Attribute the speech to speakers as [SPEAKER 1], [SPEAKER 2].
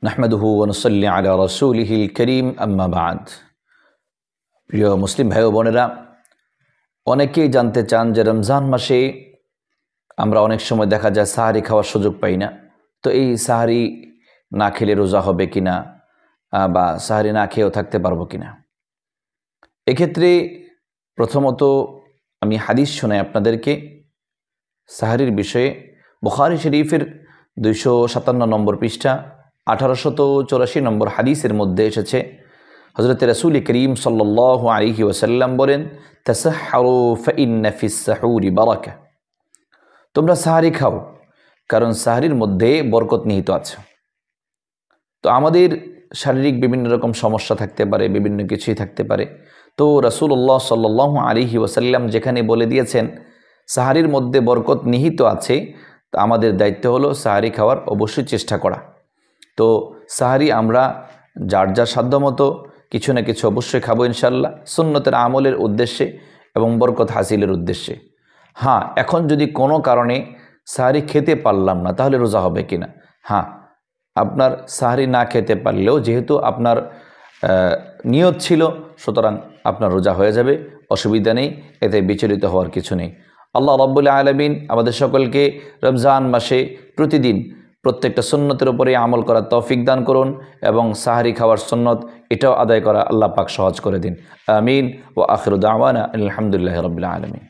[SPEAKER 1] নাহমাদুহু ওয়া নুসাল্লি আলা রাসূলিহিল কারীম আম্মা বা'দ। প্রিয় মুসলিম ভাই ও বোনেরা, অনেকেই জানতে চান যে রমজান মাসে আমরা অনেক সময় দেখা যায় সাহারি খাওয়ার সুযোগ পাই না। তো এই সাহারি না খেলে রোজা হবে কিনা বা সাহারি না খেয়েও থাকতে পারবো কিনা। এক্ষেত্রে প্রথমত আমি হাদিস শোনাই আপনাদেরকে সাহারির বিষয়ে। বুখারী শরীফের 257 নম্বর পৃষ্ঠা 1884 নম্বর হাদিসের মধ্যে এসেছে, হযরত রাসূল করিম সাল্লাল্লাহু আলাইহি ওয়াসাল্লাম বলেন, তাসাহহারু ফাইন্না ফিস সাহুরি বারাকা। তোমরা সাহারি খাও, কারণ সাহারির মধ্যে বরকত নিহিত আছে। তো আমাদের শারীরিক বিভিন্ন রকম সমস্যা থাকতে পারে, বিভিন্ন কিছুই থাকতে পারে। তো রাসূলুল্লাহ সাল্লাল্লাহু আলাইহি ওয়াসাল্লাম যেখানে বলে দিয়েছেন সাহারির মধ্যে বরকত নিহিত আছে, তো আমাদের দায়িত্ব হলো সাহারি খাওয়ার অবশ্যই চেষ্টা করা। তো সাহারি আমরা যার যার সাধ্যমতো কিছু না কিছু অবশ্যই খাবো ইনশাল্লাহ, সুন্নতের আমলের উদ্দেশ্যে এবং বরকত হাসিলের উদ্দেশ্যে। হ্যাঁ, এখন যদি কোনো কারণে সাহারি খেতে পারলাম না, তাহলে রোজা হবে কিনা? হ্যাঁ, আপনার সাহারি না খেতে পারলেও যেহেতু আপনার নিয়ত ছিল, সুতরাং আপনার রোজা হয়ে যাবে, অসুবিধা নেই, এতে বিচলিত হওয়ার কিছু নেই। আল্লাহ রাব্বুল আলামিন আমাদের সকলকে রমজান মাসে প্রতিদিন প্রত্যেকটা সুন্নতের উপরে আমল করার তৌফিক দান করুন এবং সাহারি খাওয়ার সুন্নত এটাও আদায় করা আল্লাহ পাক সহজ করে দিন। আমিন। ওয়া আখিরু দাওয়ানা আলহামদুলিল্লাহি রাব্বিল আলামিন।